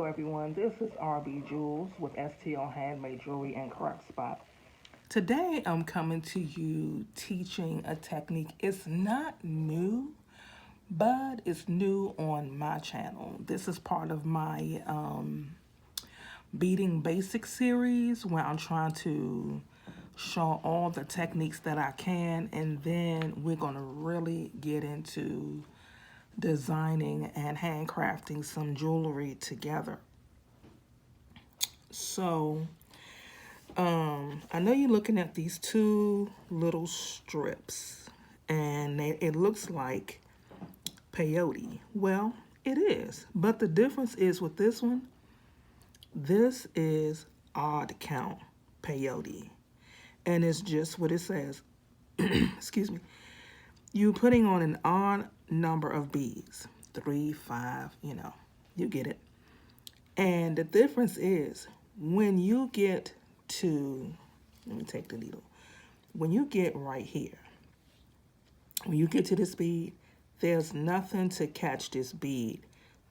everyone. This is RB Jules with STL Handmade Jewelry and Craft Spot. Today I'm coming to you teaching a technique. It's not new, but it's new on my channel. This is part of my Beading Basic series where I'm trying to show all the techniques that I can, and then we're going to really get into designing and handcrafting some jewelry together. So, I know you're looking at these two little strips, and it looks like peyote. Well, it is, but the difference is with this one, this is odd count peyote, and it's just what it says. Excuse me. You're putting on an odd number of beads, 3, 5, you get it. And the difference is when you get to, let me take the needle. When you get right here, when you get to this bead, there's nothing to catch this bead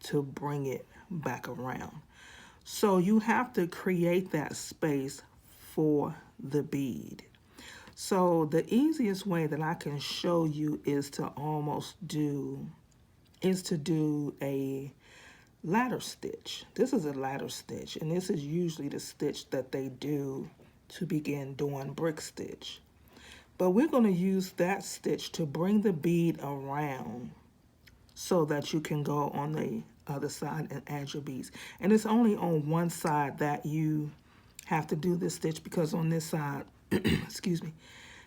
to bring it back around. So you have to create that space for the bead. So the easiest way that I can show you is to do a ladder stitch. This is a ladder stitch, and this is usually the stitch that they do to begin doing brick stitch. But we're going to use that stitch to bring the bead around so that you can go on the other side and add your beads. And it's only on one side that you have to do this stitch, because on this side, excuse me,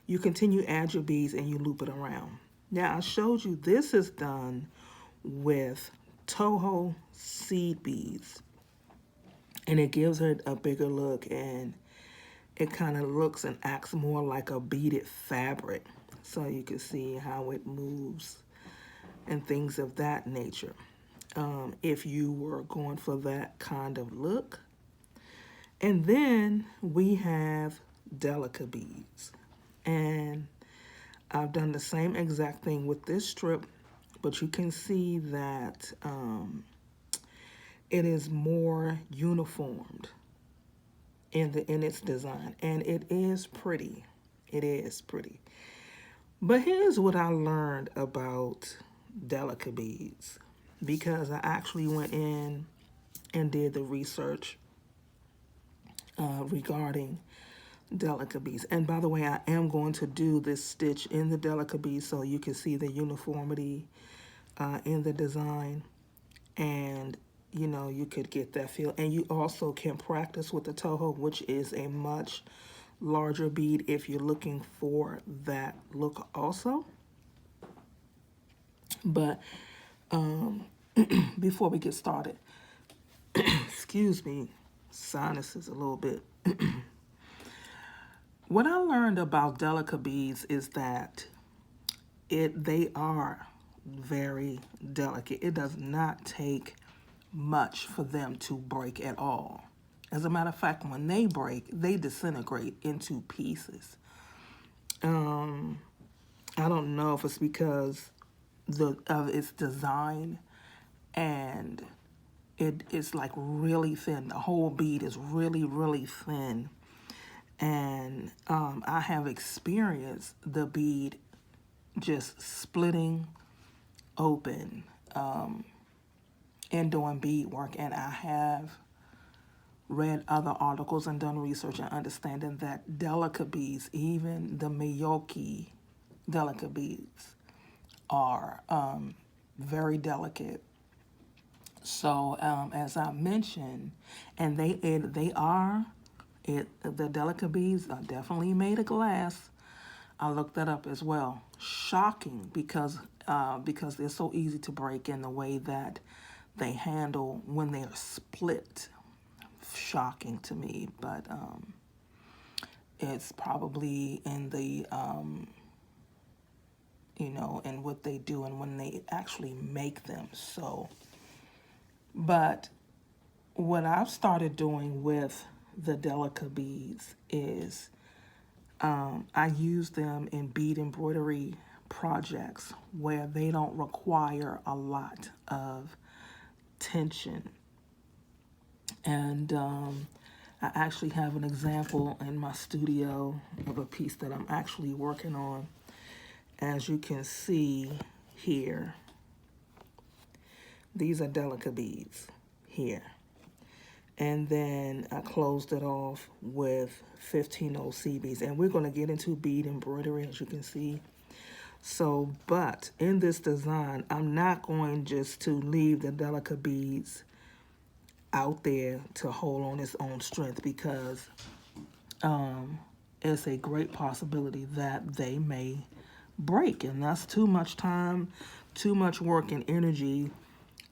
you continue add your beads and you loop it around. Now I showed you this is done with Toho seed beads, and it gives it a bigger look, and it kind of looks and acts more like a beaded fabric, so you can see how it moves and things of that nature. If you were going for that kind of look. And then we have Delica beads, and I've done the same exact thing with this strip, but you can see that it is more uniformed in its design, and it is pretty. It is pretty. But here's what I learned about Delica beads, because I actually went in and did the research regarding Delica beads. And by the way, I am going to do this stitch in the Delica beads so you can see the uniformity in the design, and you could get that feel. And you also can practice with the Toho, which is a much larger bead if you're looking for that look also. But before we get started, excuse me, sinuses a little bit. What I learned about Delica beads is that they are very delicate. It does not take much for them to break at all. As a matter of fact, when they break, they disintegrate into pieces. I don't know if it's because of its design, and it's like really thin. The whole bead is really, really thin. And I have experienced the bead just splitting open and doing beadwork. And I have read other articles and done research and understanding that Delica beads, even the Peyote Delica beads, are very delicate. So as I mentioned, and the Delica beads are definitely made of glass. I looked that up as well. Shocking, because they're so easy to break in the way that they handle when they're split. Shocking to me, but it's probably in the in what they do and when they actually make them. So, but what I've started doing with the Delica beads is I use them in bead embroidery projects where they don't require a lot of tension And I actually have an example in my studio of a piece that I'm actually working on. As you can see here, these are delicate beads here. And then I closed it off with 15 OC beads. And we're going to get into bead embroidery, as you can see. So, but in this design, I'm not going just to leave the delicate beads out there to hold on its own strength, because it's a great possibility that they may break, and that's too much time, too much work and energy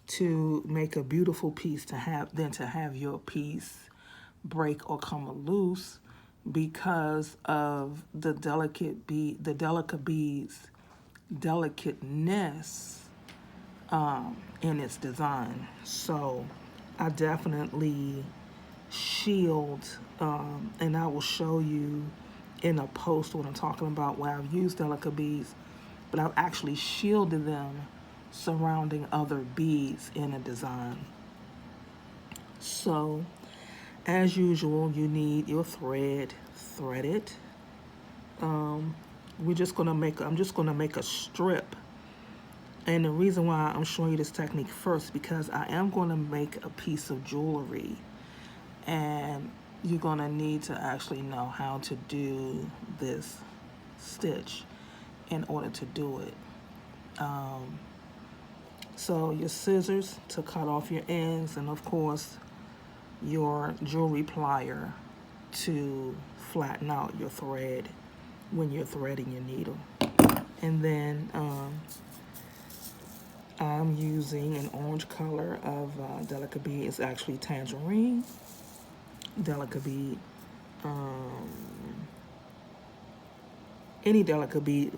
to make a beautiful piece to have your piece break or come loose because of the delicate beads delicateness in its design. So I definitely shield, and I will show you in a post what I'm talking about, where I've used delicate beads, but I've actually shielded them surrounding other beads in a design. So as usual, you need your thread, thread it. I'm just gonna make a strip. And the reason why I'm showing you this technique first, because I am going to make a piece of jewelry, and you're going to need to actually know how to do this stitch in order to do it. So your scissors to cut off your ends, and of course your jewelry plier to flatten out your thread when you're threading your needle. And then I'm using an orange color of delicate bead. It's actually tangerine delicate bead. Any delicate bead,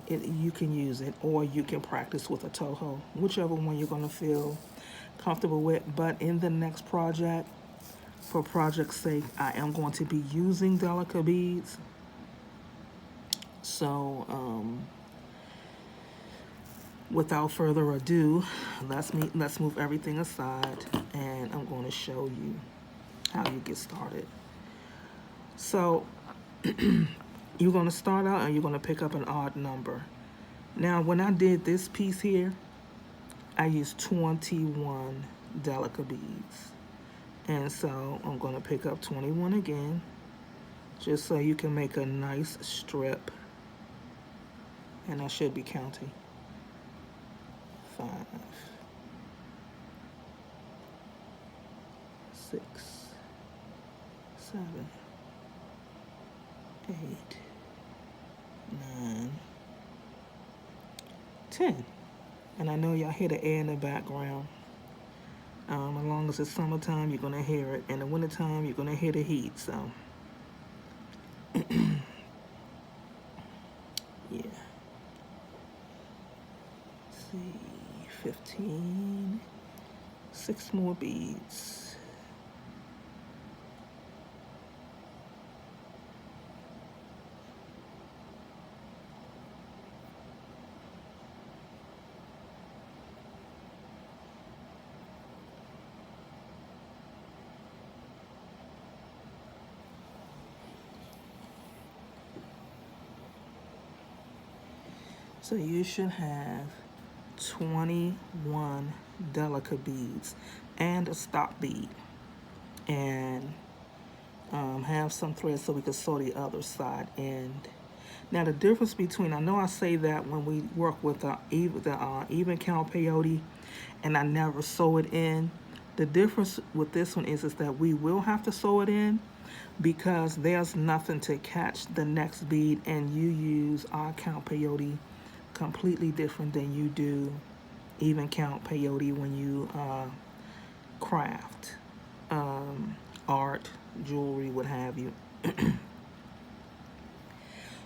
you can use it, or you can practice with a Toho, whichever one you're going to feel comfortable with. But in the next project, for project's sake, I am going to be using delicate beads. So without further ado, let's move everything aside, and I'm going to show you how you get started. So you're going to start out and you're going to pick up an odd number. Now, when I did this piece here, I used 21 delicate beads. And so I'm going to pick up 21 again, just so you can make a nice strip. And I should be counting. 5, 6, 7, 8, 9, 10. And I know y'all hear the air in the background. As long as it's summertime, you're going to hear it. In the wintertime, you're going to hear the heat. So, yeah. Let's see, 15. 6 more beads. So you should have 21 delicate beads and a stop bead, and have some thread so we can sew the other side end. Now the difference between, I know I say that when we work with the even count peyote, and I never sew it in. The difference with this one is that we will have to sew it in, because there's nothing to catch the next bead, and you use odd count peyote completely different than you do even count peyote when you craft art, jewelry, what have you.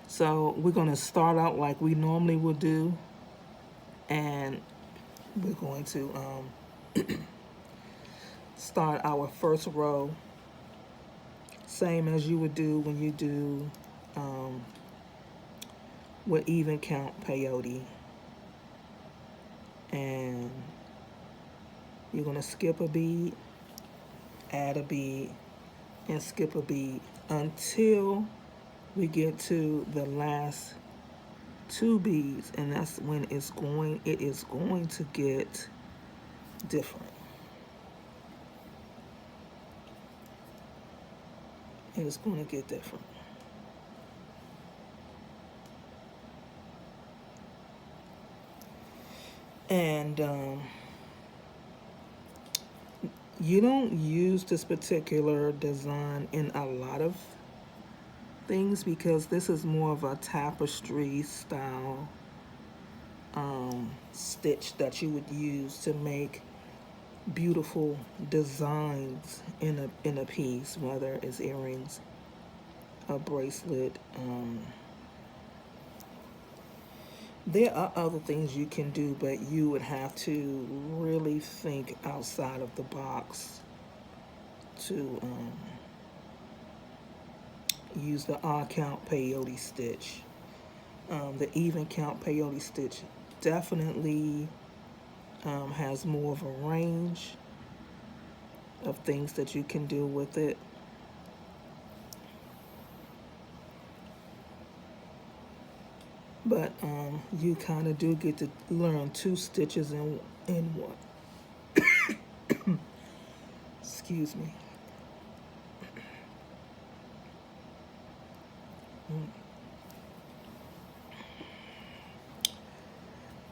So we're going to start out like we normally would do, and we're going to start our first row same as you would do when you do with even count peyote. And you're going to skip a bead, add a bead, and skip a bead until we get to the last 2 beads, and that's when it is going to get different. It is going to get different. And you don't use this particular design in a lot of things because this is more of a tapestry style stitch that you would use to make beautiful designs in a piece, whether it's earrings, a bracelet. There are other things you can do, but you would have to really think outside of the box to use the odd count peyote stitch. The even count peyote stitch definitely has more of a range of things that you can do with it. But you kind of do get to learn 2 stitches in one. Excuse me.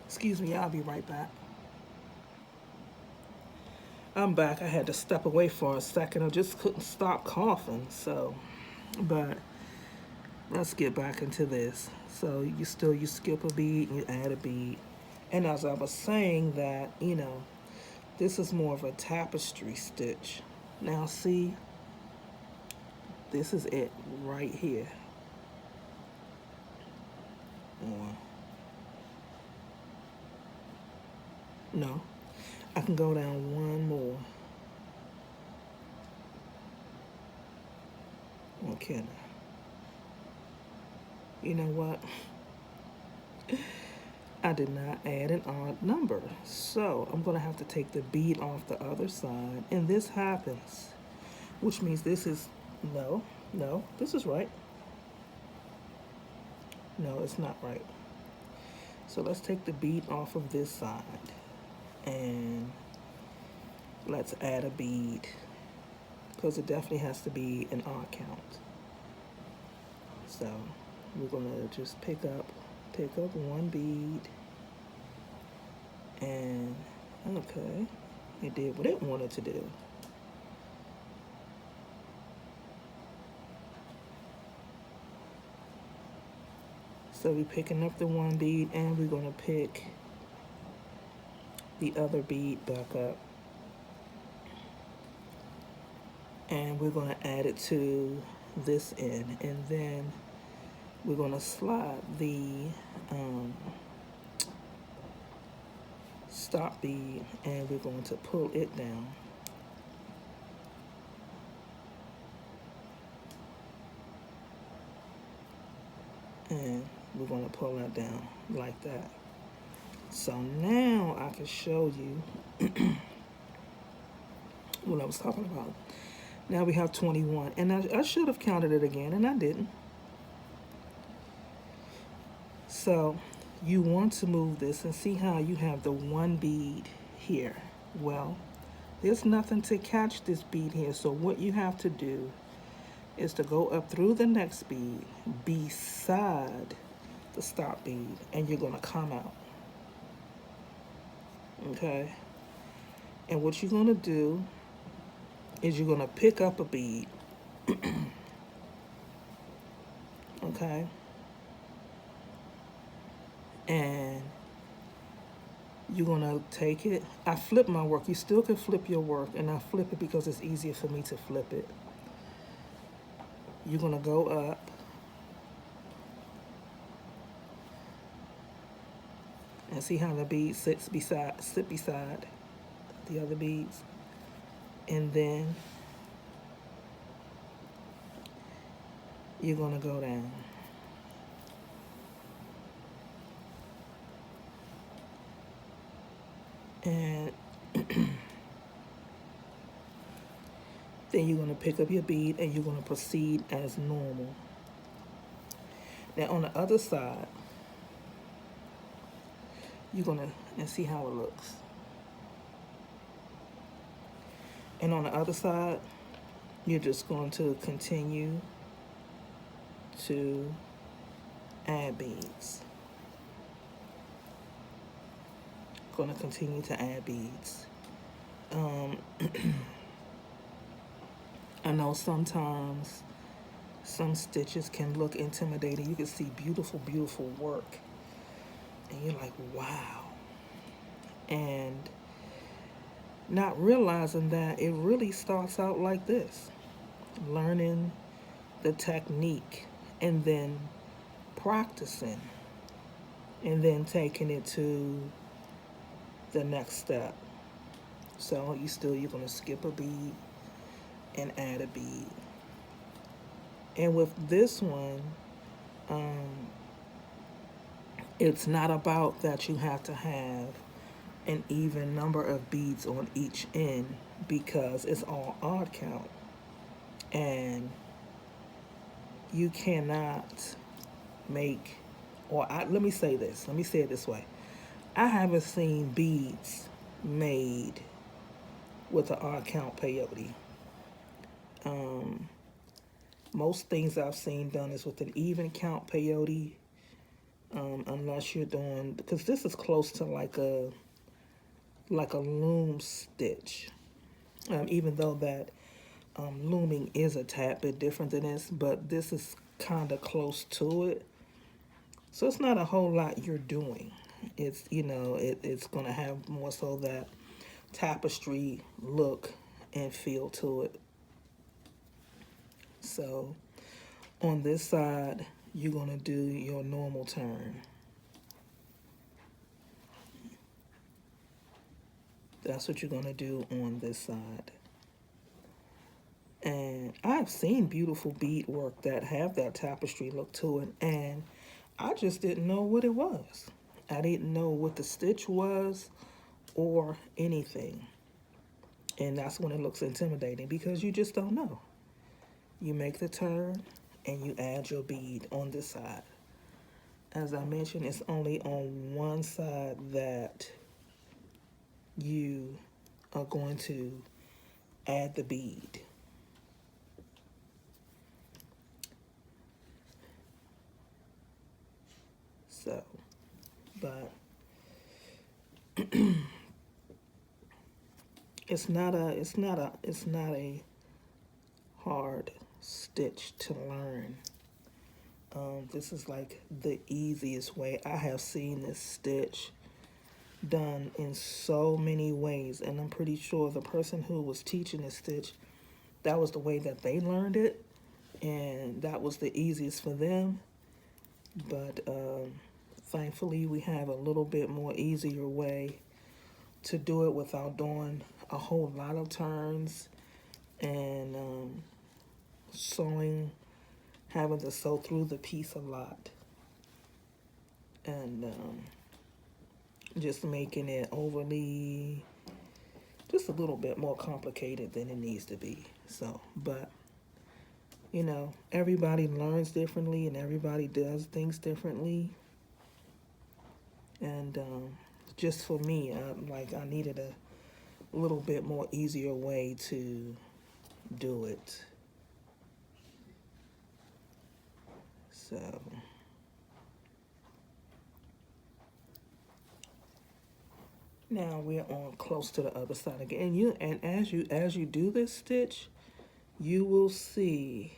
Excuse me, I'll be right back. I'm back. I had to step away for a second. I just couldn't stop coughing. So, but let's get back into this. So you skip a bead and you add a bead. And as I was saying that, this is more of a tapestry stitch. Now see, this is it right here. No, I can go down one more. Okay. You know what? I did not add an odd number. So I'm going to have to take the bead off the other side. And this happens. Which means this is, no, this is right. No, it's not right. So let's take the bead off of this side. And let's add a bead. Because it definitely has to be an odd count. So we're going to just pick up one bead, and okay, it did what it wanted to do. So we're picking up the one bead, and we're going to pick the other bead back up, and we're going to add it to this end, and then we're going to slide the stop bead, and we're going to pull it down. And we're going to pull that down like that. So now I can show you what I was talking about. Now we have 21, and I should have counted it again, and I didn't. So you want to move this and see how you have the one bead here. Well, there's nothing to catch this bead here, so what you have to do is to go up through the next bead beside the stop bead, and you're going to come out. Okay? And what you're going to do is you're going to pick up a bead. Okay? And you're going to take it. I flip my work. You still can flip your work, and I flip it because it's easier for me to flip it. You're going to go up. And see how the bead sit beside the other beads. And then you're going to go down. And Then you're going to pick up your bead and you're going to proceed as normal. Now on the other side, you're going to, and see how it looks. And on the other side, you're just going to continue to add beads. Going to continue to add beads. I know sometimes some stitches can look intimidating. You can see beautiful, beautiful work. And you're like, wow. And not realizing that it really starts out like this. Learning the technique and then practicing and then taking it to the next step. So you're going to skip a bead and add a bead. And with this one, it's not about that you have to have an even number of beads on each end because it's all odd count. And you cannot make, let me say it this way. I haven't seen beads made with an odd count peyote. Most things I've seen done is with an even count peyote, unless you're doing, because this is close to like a loom stitch. Even though that looming is a tad bit different than this, but this is kind of close to it. So it's not a whole lot you're doing. It's, it's going to have more so that tapestry look and feel to it. So on this side, you're going to do your normal turn. That's what you're going to do on this side. And I've seen beautiful beadwork that have that tapestry look to it, and I just didn't know what it was. I didn't know what the stitch was or anything. And that's when it looks intimidating because you just don't know. You make the turn and you add your bead on this side. As I mentioned, it's only on one side that you are going to add the bead. So, but it's not a hard stitch to learn. This is like the easiest way. I have seen this stitch done in so many ways, and I'm pretty sure the person who was teaching this stitch, that was the way that they learned it, and that was the easiest for them. But thankfully we have a little bit more easier way to do it without doing a whole lot of turns and having to sew through the piece a lot, and just making it overly, just a little bit more complicated than it needs to be. So, but everybody learns differently and everybody does things differently. And just for me, I needed a little bit more easier way to do it. So now we're on close to the other side again. And as you do this stitch, you will see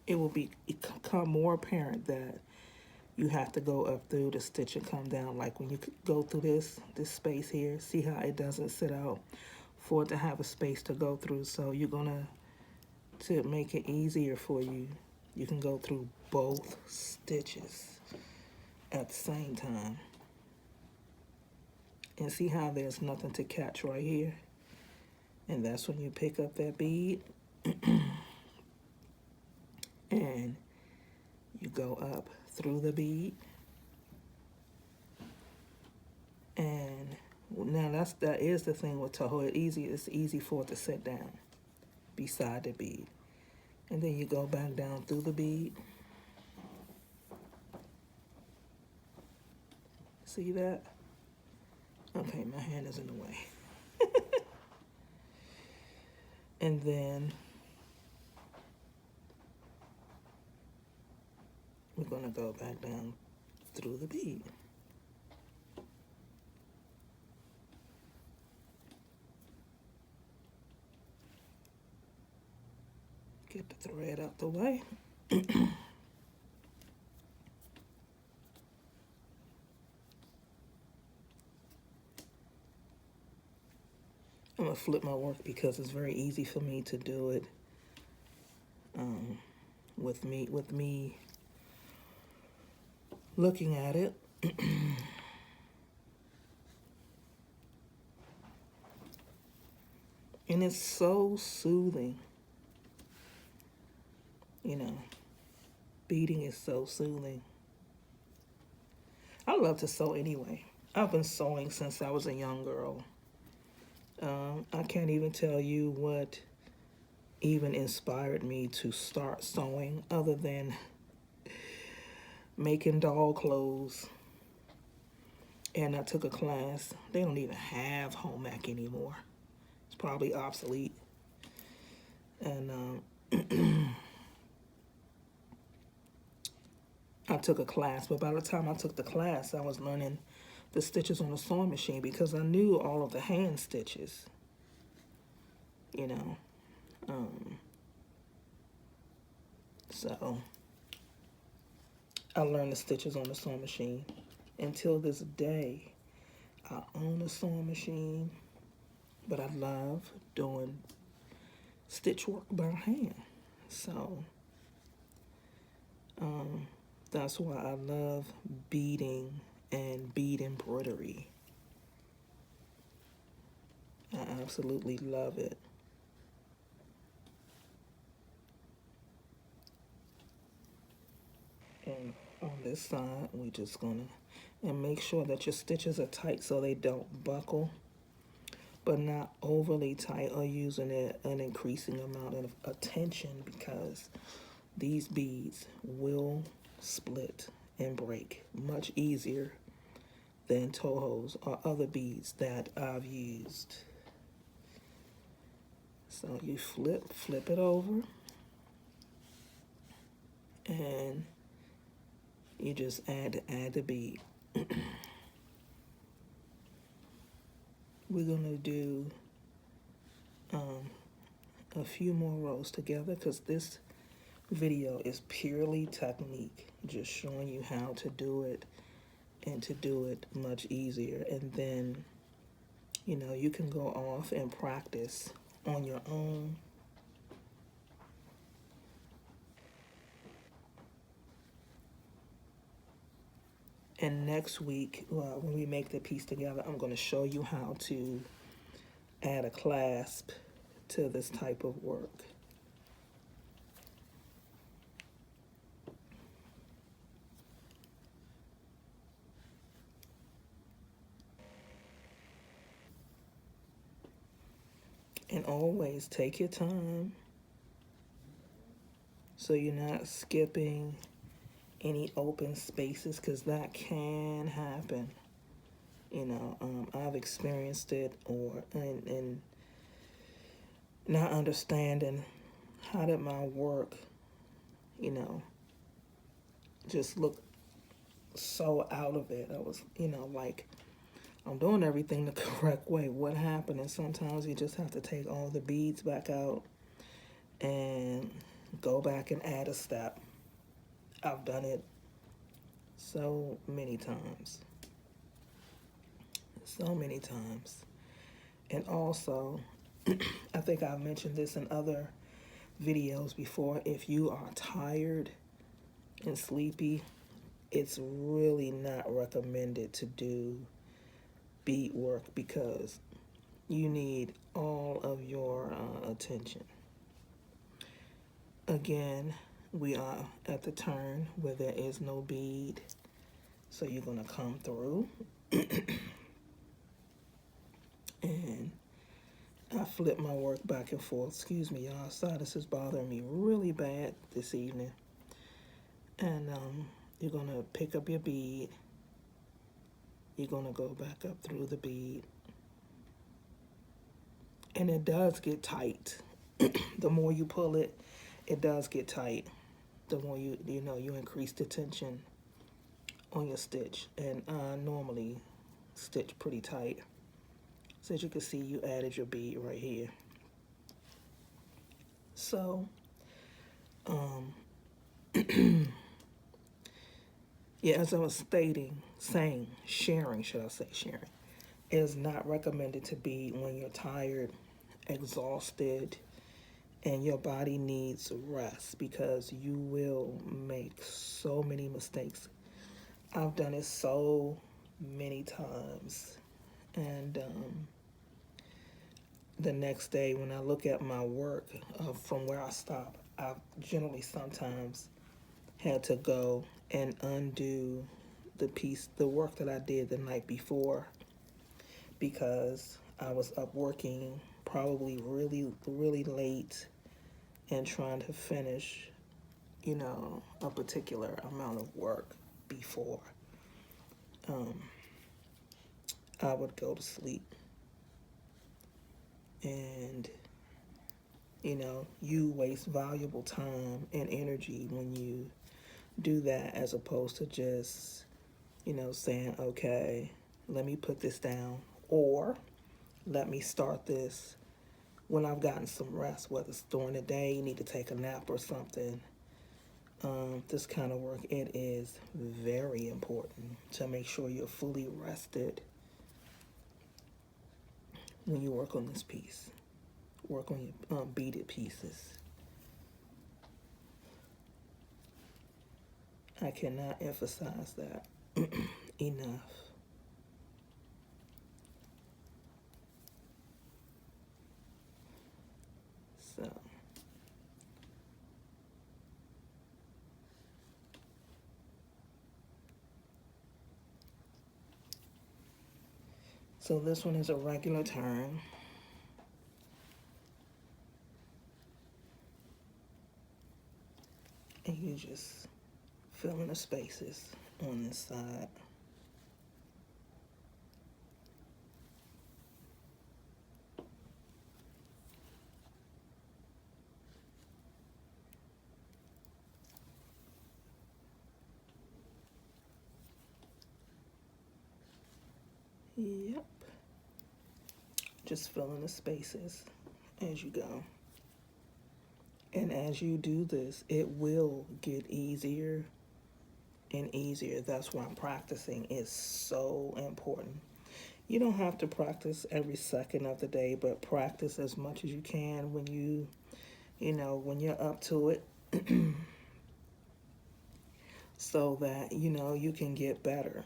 it will become more apparent that you have to go up through the stitch and come down. Like when you go through this space here, see how it doesn't sit out for it to have a space to go through. So you're gonna, to make it easier for you, you can go through both stitches at the same time. And see how there's nothing to catch right here? And that's when you pick up that bead and you go up through the bead. And now that is the thing with Toho. It's easy for it to sit down. beside the bead. And then you go back down through the bead. See that? Okay, my hand is in the way. And then we're going to go back down through the bead. Get the thread out the way. I'm going to flip my work because it's very easy for me to do it with me looking at it. And it's so soothing. You know, beading is so soothing. I love to sew anyway. I've been sewing since I was a young girl. I can't even tell you what even inspired me to start sewing other than making doll clothes. And I took a class. They don't even have home ec anymore. It's probably obsolete. And I took a class, but by the time I took the class, I was learning the stitches on the sewing machine because I knew all of the hand stitches, you know. So I learned the stitches on the sewing machine. Until this day, I own a sewing machine, but I love doing stitch work by hand. So that's why I love beading and bead embroidery. I absolutely love it. And on this side, we're just gonna, and make sure that your stitches are tight so they don't buckle, but not overly tight or using an increasing amount of tension because these beads will split and break much easier than Tohos or other beads that I've used. So you flip it over, and you just add the bead. We're gonna do a few more rows together because this video is purely technique, just showing you how to do it and to do it much easier. And then, you know, you can go off and practice on your own. And next week, when we make the piece together, I'm going to show you how to add a clasp to this type of work. And always take your time so you're not skipping any open spaces, because that can happen. You know, I've experienced it, and not understanding how did my work, you know, just look so out of it. I was, you know, like, I'm doing everything the correct way. What happened? And sometimes you just have to take all the beads back out and go back and add a step. I've done it so many times. So many times. And also, I think I've mentioned this in other videos before, if you are tired and sleepy, it's really not recommended to do bead work because you need all of your attention. Again, we are at the turn where there is no bead, so you're going to come through and I flip my work back and forth. Excuse me, y'all. Sinus is bothering me really bad this evening. And you're going to pick up your bead. You're going to go back up through the bead. And it does get tight. The more you pull it, it does get tight. The more you increase the tension on your stitch. And I normally stitch pretty tight. So as you can see, you added your bead right here. So, yeah, as I was sharing, is not recommended to be when you're tired, exhausted, and your body needs rest, because you will make so many mistakes. I've done it so many times. And the next day when I look at my work from where I stopped, I've generally sometimes had to go and undo the work that I did the night before, because I was up working probably really, really late and trying to finish, a particular amount of work before I would go to sleep. And, you waste valuable time and energy when you do that, as opposed to just, saying, okay, let me put this down, or let me start this when I've gotten some rest, whether it's during the day, you need to take a nap or something. This kind of work, it is very important to make sure you're fully rested when you work on this piece. Work on your beaded pieces. I cannot emphasize that enough. So this one is a regular turn. And you just fill in the spaces on this side. Yep. Just fill in the spaces as you go. And as you do this, it will get easier and easier. That's why practicing is so important. You don't have to practice every second of the day, but practice as much as you can when when you're up to it, so that, you can get better.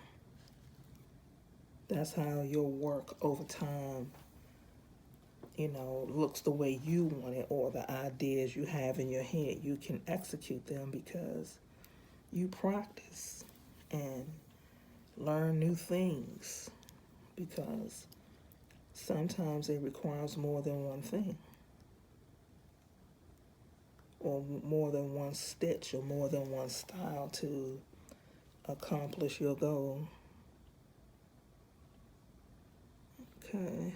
That's how your work over time, looks the way you want it, or the ideas you have in your head. You can execute them because you practice and learn new things, because sometimes it requires more than one thing, or more than one stitch, or more than one style to accomplish your goal. Okay.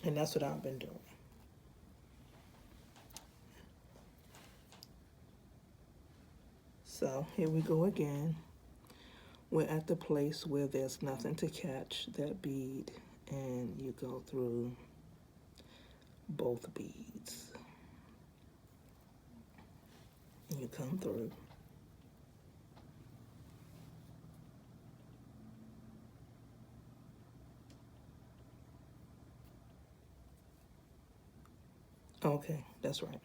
And that's what I've been doing. So here we go again. We're at the place where there's nothing to catch that bead, and you go through both beads. And you come through. Okay, that's right.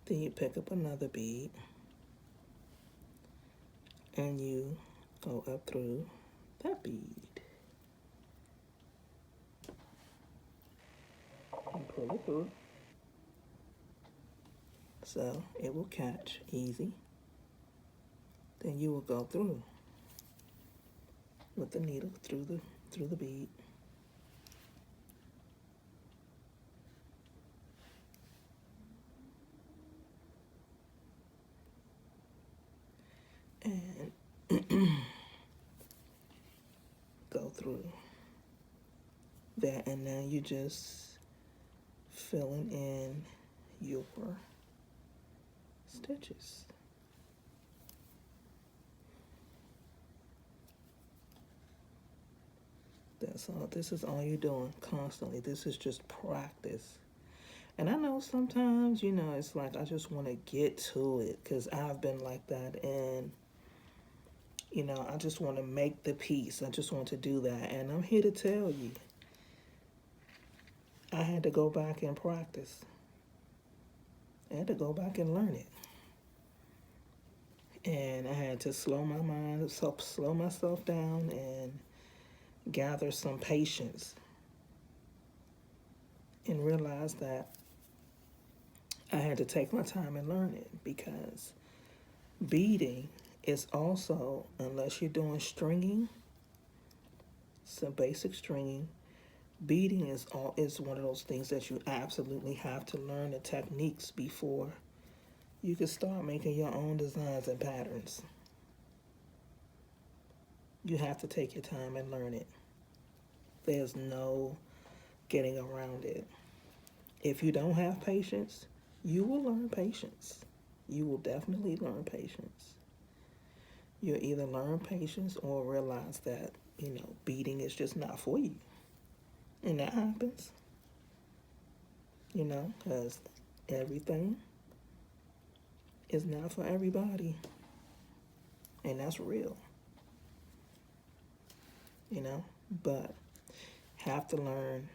Then you pick up another bead and you go up through that bead and pull it through. So it will catch easy. Then you will go through with the needle through the bead. And go through that, and now you just filling in your stitches. That's all. This is all you're doing constantly. This is just practice. And I know sometimes, you know, it's like I just want to get to it because I've been like that. And, you know, I just want to make the piece. I just want to do that. And I'm here to tell you, I had to go back and practice. I had to go back and learn it. And I had to slow my mind, slow myself down and gather some patience and realize that I had to take my time and learn it, because beading is also, unless you're doing stringing, some basic stringing, beading is one of those things that you absolutely have to learn the techniques before you can start making your own designs and patterns. You have to take your time and learn it. There's no getting around it. If you don't have patience, you will learn patience. You will definitely learn patience. You'll either learn patience or realize that, you know, beading is just not for you. And that happens, you know, because everything is not for everybody. And that's real, you know, but have to learn.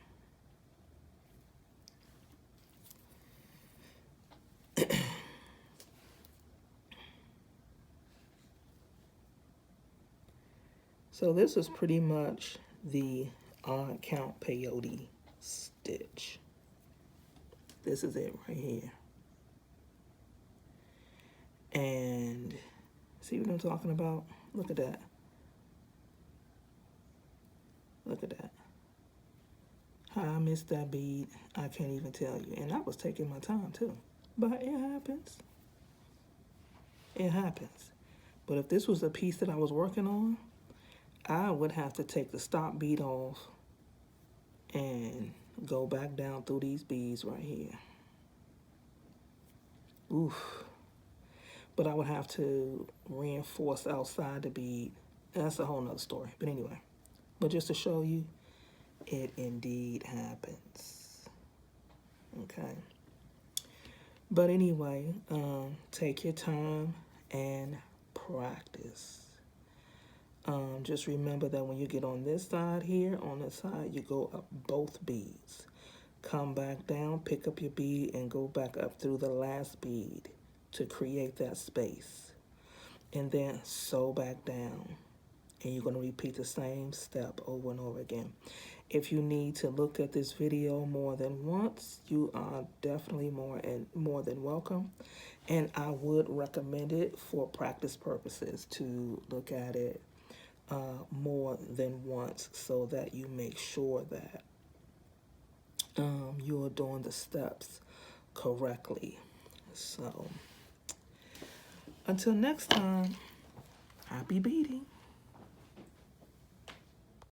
So this is pretty much the odd count peyote stitch. This is it right here. And see what I'm talking about? Look at that. Look at that. How I missed that bead, I can't even tell you. And I was taking my time too. But it happens. It happens. But if this was a piece that I was working on, I would have to take the stop bead off and go back down through these beads right here. Oof. But I would have to reinforce outside the bead. That's a whole nother story. But anyway, but just to show you, it indeed happens. Okay. But anyway, take your time and practice. Just remember that when you get on this side here, on this side, you go up both beads. Come back down, pick up your bead, and go back up through the last bead to create that space. And then sew back down. And you're going to repeat the same step over and over again. If you need to look at this video more than once, you are definitely more than welcome. And I would recommend it for practice purposes to look at it more than once, so that you make sure that you're doing the steps correctly. So until next time, happy beading.